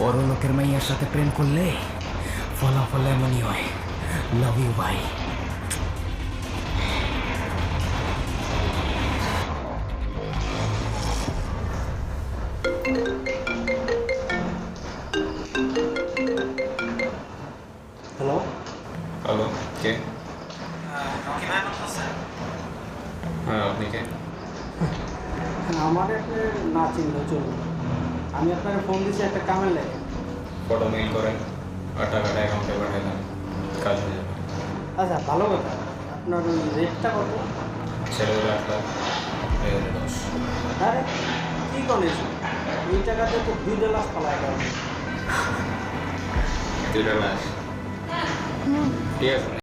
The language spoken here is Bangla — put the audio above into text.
বড় লোকের মাইয়ার সাথে প্রেম করলে ফলাফল এমনই হয়। লাভ ইউ ভাই। হ্যালো, হ্যালো, কে? রকি ভাই বলতেছেন? হ্যাঁ, আপনি কে? আমার আপনি না চিনলেও চলবে। আমি আপনাকে ফোন দিচ্ছি একটা কামের লেগে। ফটো মেইল করেন আর টাকাটা অ্যাকাউন্টে পাঠিয়ে দেন, কাজ হয়ে যাবে। আচ্ছা, ভালো কথা। আপনার ওই রেটটা কত? ছেড়ে 8 লাখ, মেয়েদের 10। আরে কী করেছ? এই টাকাতে তো 2 লাখ পালায় গেল। 2 লাখ। ঠিক আছে।